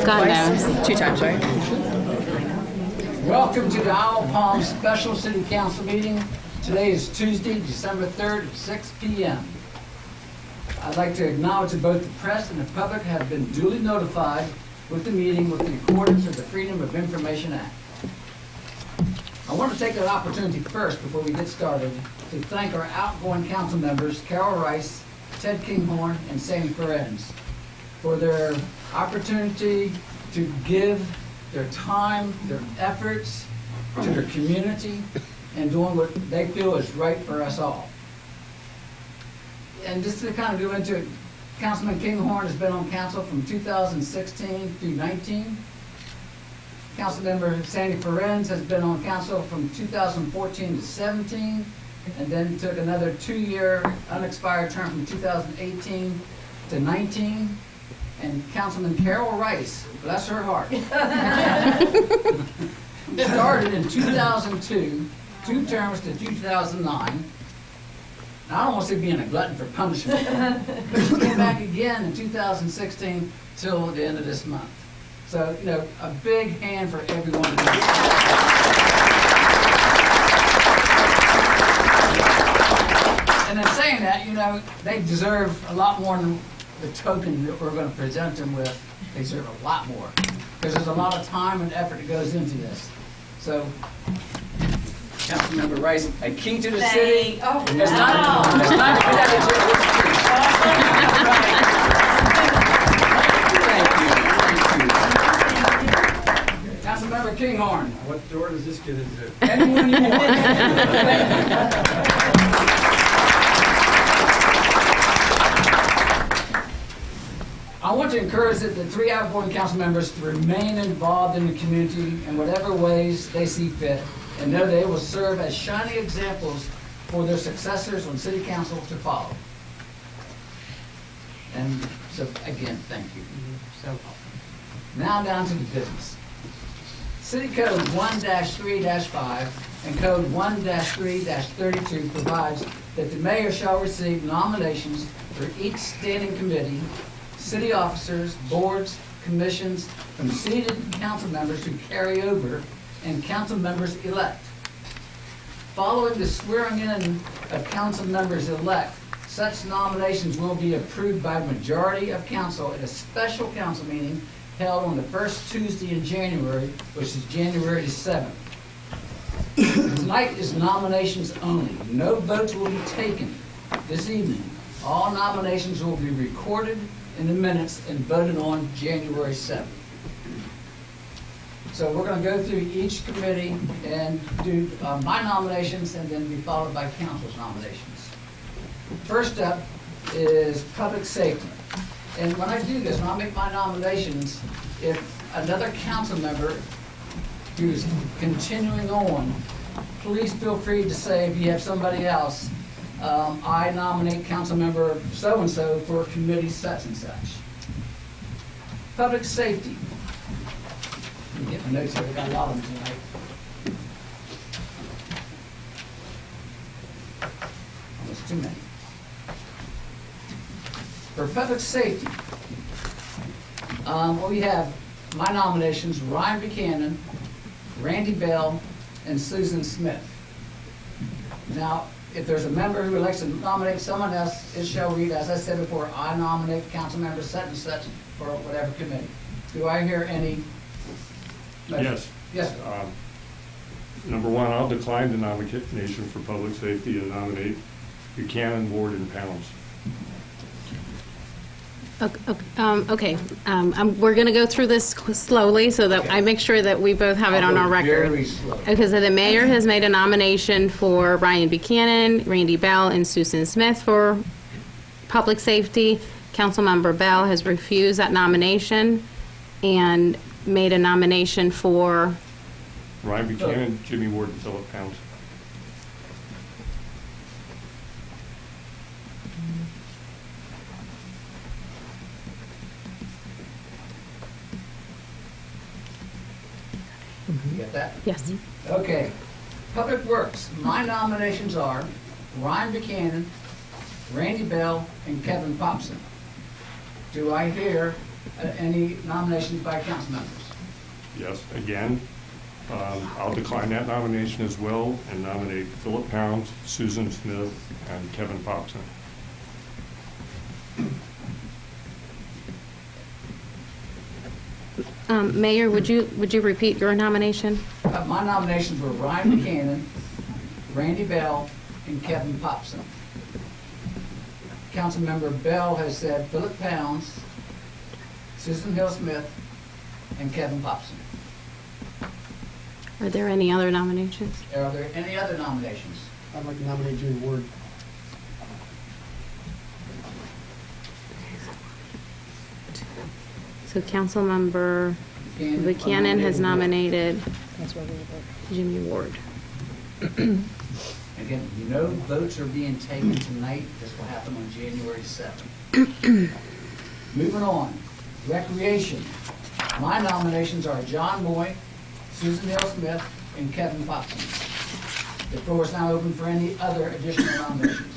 condos. 2 times, right? Welcome to the Isle of Palm Special City Council meeting. Today is Tuesday, December 3rd at 6 p.m. I'd like to acknowledge that both the press and the public have been duly notified with the meeting with the accordance of the Freedom of Information Act. I want to take an opportunity first, before we get started, to thank our outgoing council members, Carol Rice, Ted Kinghorn, and Sandy Ferenz, for their opportunity to give their time, their efforts to their community, and doing what they feel is right for us all. And just to kind of go into it, Councilman Kinghorn has been on council from 2016 through 19. Councilmember Sandy Ferenz has been on council from 2014 to 17, and then took another 2-year unexpired term from 2018 to 19. And Councilman Carol Rice, bless her heart, started in 2002, 2 terms to 2009. Now, I don't want to say being a glutton for punishment, but she came back again in 2016 till the end of this month. So, you know, a big hand for everyone. And in saying that, you know, they deserve a lot more than the token that we're going to present them with. They deserve a lot more, because there's a lot of time and effort that goes into this. So, Councilmember Rice, a key to the city. Oh, It's not to get out of jail. Thank you. Councilmember Kinghorn. What door does this get into? Anyone you want. I want to encourage the 3 outgoing council members to remain involved in the community in whatever ways they see fit, and know they will serve as shining examples for their successors on city council to follow. And so, again, thank you. So, now down to the business. City Code 1-3-5 and Code 1-3-32 provides that the mayor shall receive nominations for each standing committee, city officers, boards, commissions from seated council members who carry over and council members elect. Following the swearing in of council members elect, such nominations will be approved by majority of council at a special council meeting held on the first Tuesday in January, which is January 7th. Tonight is nominations only. No votes will be taken this evening. All nominations will be recorded in the minutes and voted on January 7th. So we're going to go through each committee and do my nominations, and then be followed by council's nominations. First up is public safety. And when I do this, when I make my nominations, if another council member who's continuing on, please feel free to say, if you have somebody else, I nominate council member so-and-so for committee such and such. Public safety. Let me get my notes here. We've got a lot of them tonight. Almost too many. For public safety, we have my nominations: Ryan Buchanan, Randy Bell, and Susan Smith. Now, if there's a member who elects to nominate someone else, it shall read, as I said before, I nominate council member such and such for whatever committee. Do I hear any? Yes. Yes, sir. Number 1, I'll decline the nomination for public safety and nominate Buchanan, Ward, and Pounds. Okay, we're going to go through this slowly so that I make sure that we both have it on our record. Very slow. Okay, so the mayor has made a nomination for Ryan Buchanan, Randy Bell, and Susan Smith for public safety. Councilmember Bell has refused that nomination and made a nomination for Ryan Buchanan, Jimmy Ward, and Philip Pounds. You get that? yes. Okay. Public Works. My nominations are Ryan Buchanan, Randy Bell, and Kevin Popson. Do I hear Any nominations by council members? Yes, again, I'll decline that nomination as well and nominate Philip Pounds, Susan Smith, and Kevin Popson. Mayor, would you repeat your nomination? My nominations were Ryan Buchanan, Randy Bell, and Kevin Popson. Councilmember Bell has said Philip Pounds, Susan Hill Smith, and Kevin Popson. Are there any other nominations? Are there any other nominations? I'd like to nominate Jimmy Ward. So Councilmember Buchanan has nominated Jimmy Ward. Again, no votes are being taken tonight. This will happen on January 7th. Moving on, Recreation. My nominations are John Moy, Susan Hill Smith, and Kevin Popson. The floor is now open for any other additional nominations.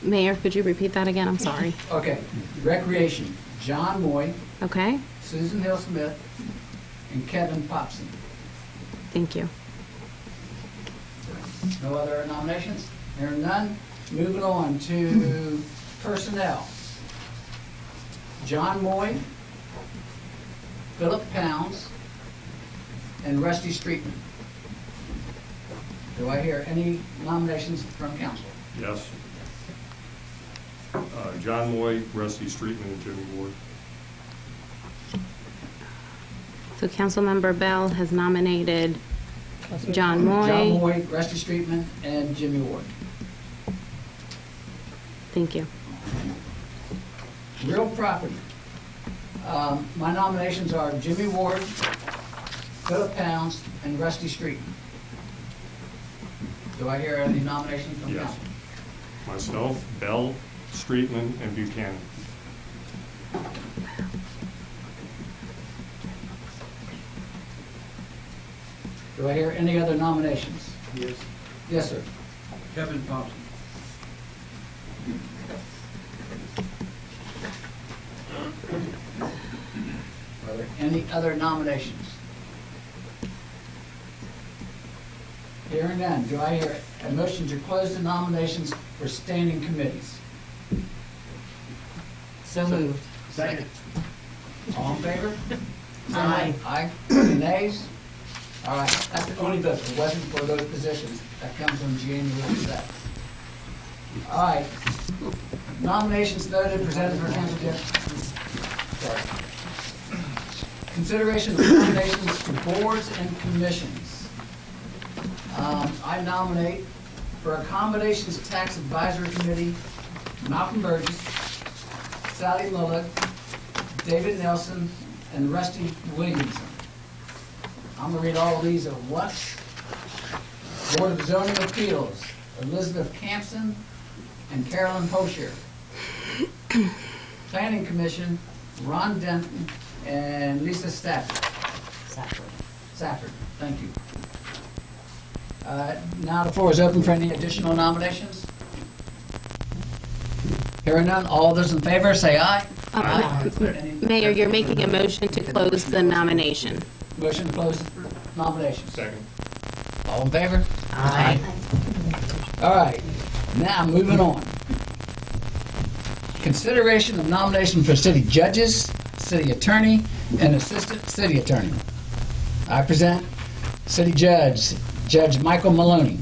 Mayor, could you repeat that again? I'm sorry. Okay, Recreation, John Moy, Okay, Susan Hill Smith, and Kevin Popson. thank you. No other nominations? Hearing none. Moving on to Personnel. John Moy, Philip Pounds, and Rusty Streetman. Do I hear any nominations from council? Yes. John Moy, Rusty Streetman, and Jimmy Ward. So Councilmember Bell has nominated John John Moy. Moy, Rusty Streetman, and Jimmy Ward. Thank you. Real Property. My nominations are Jimmy Ward, Philip Pounds, and Rusty Streetman. Do I hear any nominations from Yes. council? Myself, Bell, Streetman, and Buchanan. Do I hear any other nominations? Yes. Yes, sir. Kevin Popson. Are there any other nominations? Hearing none, do I hear a motion to close the nominations for standing committees? So moved. Second. All in favor? Aye. Aye. Any nays? All right, that's the only vote. It wasn't for those positions. That comes on January 7th. All right. Nominations noted, presented for council. Sorry. Consideration of nominations to boards and commissions. I nominate for Accommodations Tax Advisory Committee, Malcolm Burgess, Sally Lullock, David Nelson, and Rusty Williamson. I'm going to read all of these at once. Board of Zoning Appeals, Elizabeth Campson and Carolyn Posher. Planning Commission, Ron Denton and Lisa Stafford. Safford, thank you. Now the floor is open for any additional nominations. Hearing none, all those in favor say aye. Mayor, you're making a motion to close the nomination. Motion to close nominations. Second. All in favor? Aye. All right, now moving on. Consideration of nomination for city judges, city attorney, and assistant city attorney. I present city judge, Judge Michael Maloney,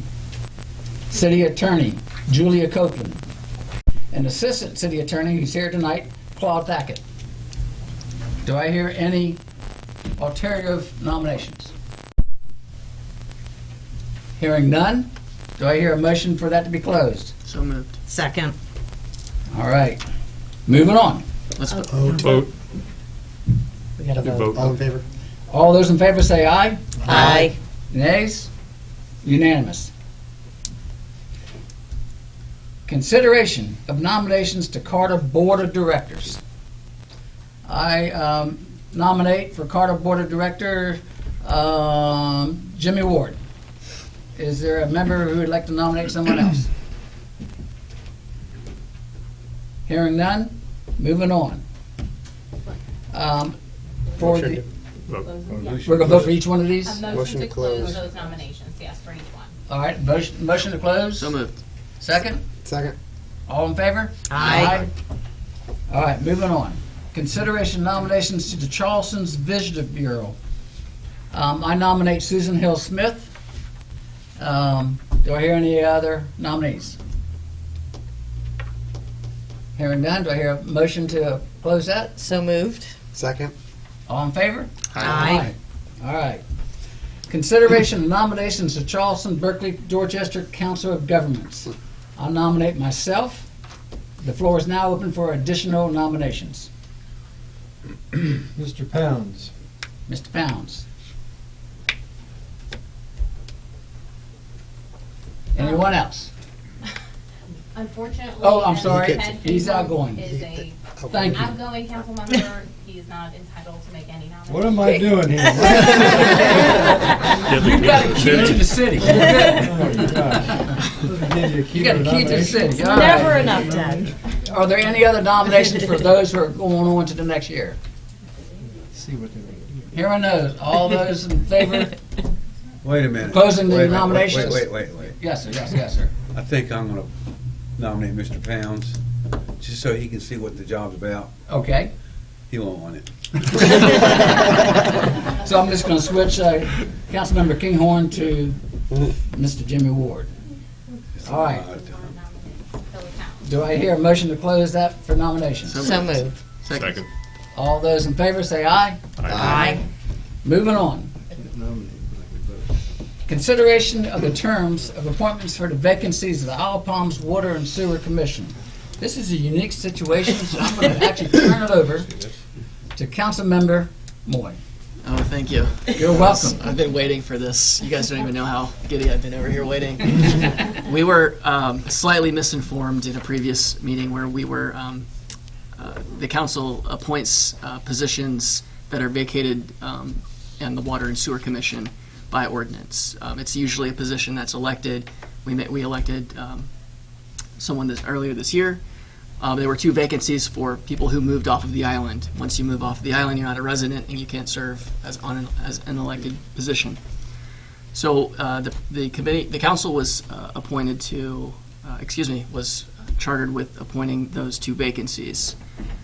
city attorney, Julia Copeland, and assistant city attorney who's here tonight, Claude Thackett. Do I hear any alternative nominations? Hearing none, do I hear a motion for that to be closed? So moved. Second. All right, moving on. Let's go. Vote. We got to You vote. vote. All in favor? All those in favor say aye. Aye. Nays? Unanimous. Consideration of nominations to Carter Board of Directors. I nominate for Carter Board of Director Jimmy Ward. Is there a member who would like to nominate someone else? Hearing none, moving on. For the, we're gonna vote for each one of these? A motion to close those nominations, yes, for each one. All right, motion to close? So moved. Second? Second. All in favor? Aye. All right, moving on. Consideration nominations to the Charleston's Visitor Bureau. I nominate Susan Hill Smith. Do I hear any other nominees? Hearing none, do I hear a motion to close that? So moved. Second. All in favor? Aye. All right. Consideration of nominations to Charleston, Berkeley, Dorchester Council of Governments. I'll nominate myself. The floor is now open for additional nominations. Mr. Pounds. Mr. Pounds. Anyone else? Unfortunately. Oh, I'm as sorry. Ted He's Kinghorn outgoing. Is a Thank you. outgoing council member. He is not entitled to make any nominations. What am I doing here? You've got a key to the city. You're good. Oh, gosh. Give you a key You got to a the key to the nomination. city. All Never right. enough, Ted. Are there any other nominations for those who are going on to the next year? See what they're gonna do. Hearing those, all those in favor? Wait a minute. Closing the Wait, wait, nominations? Wait. Yes, sir. Yes, sir. I think I'm gonna nominate Mr. Pounds, just so he can see what the job's about. Okay. He won't want it. So I'm just going to switch Councilmember Kinghorn to Mr. Jimmy Ward. All right. Do I hear a motion to close that for nominations? So moved. Second. All those in favor say aye. Aye. Moving on. Nominate, but I could vote. Consideration of the terms of appointments for the vacancies of the Isle Palms Water and Sewer Commission. This is a unique situation, so I'm going to actually turn it over to Councilmember Moy. Oh, thank you. You're welcome. I've been waiting for this. You guys don't even know how giddy I've been over here waiting. We were slightly misinformed in a previous meeting where we were, the council appoints positions that are vacated in the Water and Sewer Commission by ordinance. It's usually a position that's elected. We elected someone earlier this year. There were 2 vacancies for people who moved off of the island. Once you move off the island, you're not a resident and you can't serve as an elected position. So the council was was chartered with appointing those 2 vacancies.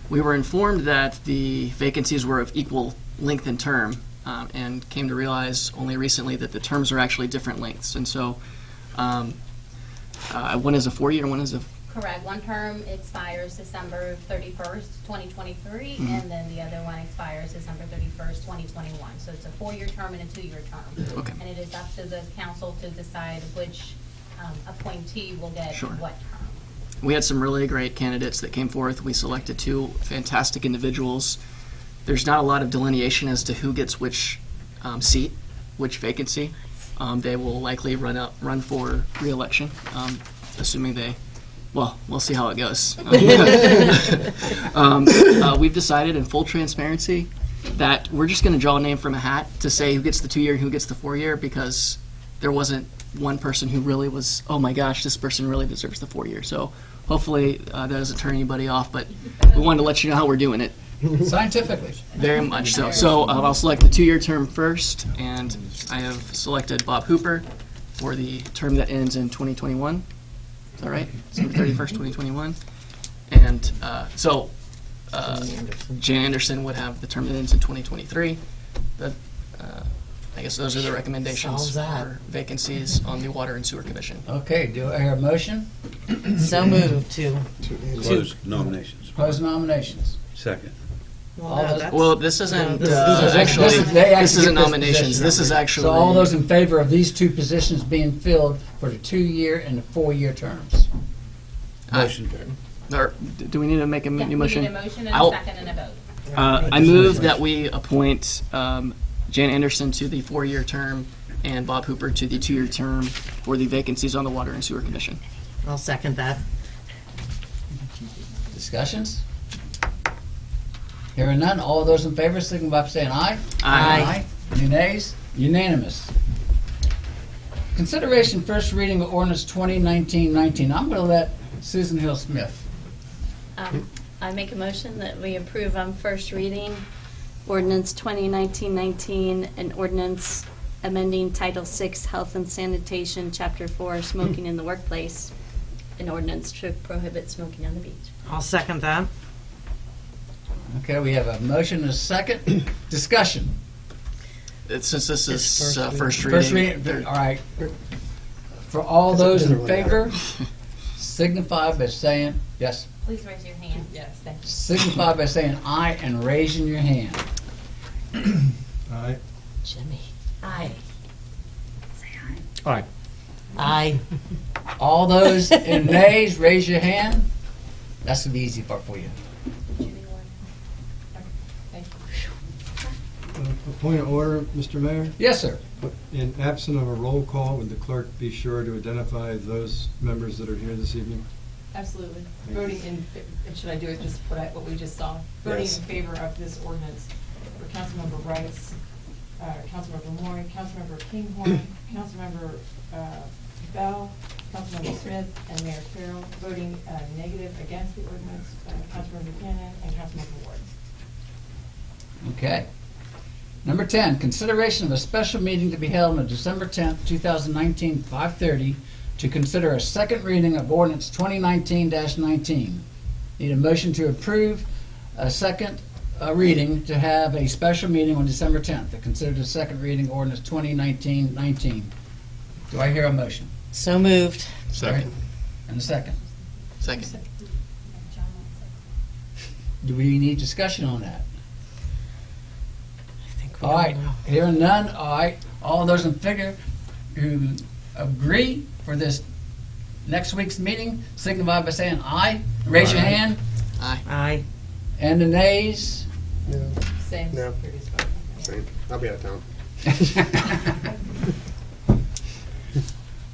We were informed that the vacancies were of equal length and term, and came to realize only recently that the terms are actually different lengths. And so one is a 4-year, one is a Correct. One term expires December 31st, 2023, and then the other one expires December 31st, 2021. So it's a 4-year term and a 2-year term. Okay. And it is up to the council to decide which appointee will get Sure. what term. We had some really great candidates that came forth. We selected 2 fantastic individuals. There's not a lot of delineation as to who gets which seat, which vacancy. They will likely run for re-election, assuming they. Well, we'll see how it goes. We've decided in full transparency that we're just going to draw a name from a hat to say who gets the 2-year and who gets the 4-year, because there wasn't one person who really was, oh my gosh, this person really deserves the 4-year. So hopefully that doesn't turn anybody off, but we wanted to let you know how we're doing it. Scientifically. Very much so. So I'll select the 2-year term first, and I have selected Bob Hooper for the term that ends in 2021. Is that right? December 31st, 2021. And Jan Anderson would have the term that ends in 2023. I guess those are the recommendations Solves that. for vacancies on the Water and Sewer Commission. Okay, do I hear a motion? So moved to. Close nominations. Close nominations. Second. All those- Well, this isn't This is- actually. they This actually isn't get this nominations. position. This is actually. So all those in favor of these 2 positions being filled for the 2-year and the 4-year terms? Motion. Or, do we need to make a Yeah, new we motion? need a motion and I'll- a second and a vote. I move that we appoint Jan Anderson to the 4-year term and Bob Hooper to the 2-year term for the vacancies on the Water and Sewer Commission. I'll second that. Discussions? Hearing none, all those in favor signify by saying aye. Aye. Any nays? Unanimous. Consideration first reading of ordinance 2019-19. I'm going to let Susan Hill Smith I make a motion that we approve on first reading ordinance 2019-19, an ordinance amending Title VI Health and Sanitation, Chapter 4, Smoking in the Workplace, an ordinance to prohibit smoking on the beach. I'll second that. Okay, we have a motion and a second. Discussion. Since this is It's first first First reading, reading, all right. For all those in favor, signify by saying, yes, Please raise your hand. Yes, thank you. signify by saying aye and raising your hand. Aye. Jimmy. Aye. Aye. Aye. All those in nays, raise your hand. That's the easy part for you. A point of order, Mr. Mayor. Yes, sir. In absent of a roll call, would the clerk be sure to identify those members that are here this evening? Absolutely. Thank you. Voting in, and should I do it just what what we just saw? Voting Yes. in favor of this ordinance for Councilmember Rice, Councilmember Moore, Councilmember Kinghorn, Councilmember Bell, Councilmember Smith, and Mayor Carroll. Voting negative against the ordinance, Councilmember Buchanan and Councilmember Ward. Okay. Number 10, consideration of a special meeting to be held on December 10th, 2019, 5:30, to consider a second reading of ordinance 2019-19. Need a motion to approve a second reading to have a special meeting on December 10th to consider the second reading of ordinance 2019-19. Do I hear a motion? So moved. second. And a second. Second. Do we need discussion on that? I think we All right, all know. hearing none, all right. All those in figure who agree for this next week's meeting, signify by saying aye. Raise your Aye. hand. Aye. And the nays? No, Same. No. Previous vote. same. I'll be out of town.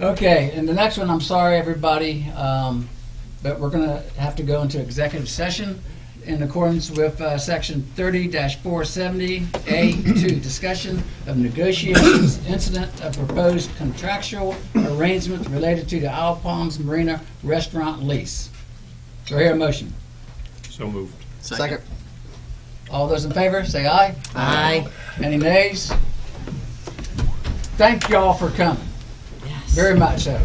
Okay, and the next one, I'm sorry, everybody, but we're going to have to go into executive session in accordance with Section 30-470A2, discussion of negotiations incident of proposed contractual arrangement related to the Isle Palms Marina restaurant lease. Do I hear a motion? So moved. Second. All those in favor, say aye. Aye. Any nays? Thank y'all for coming, Yes. very much so.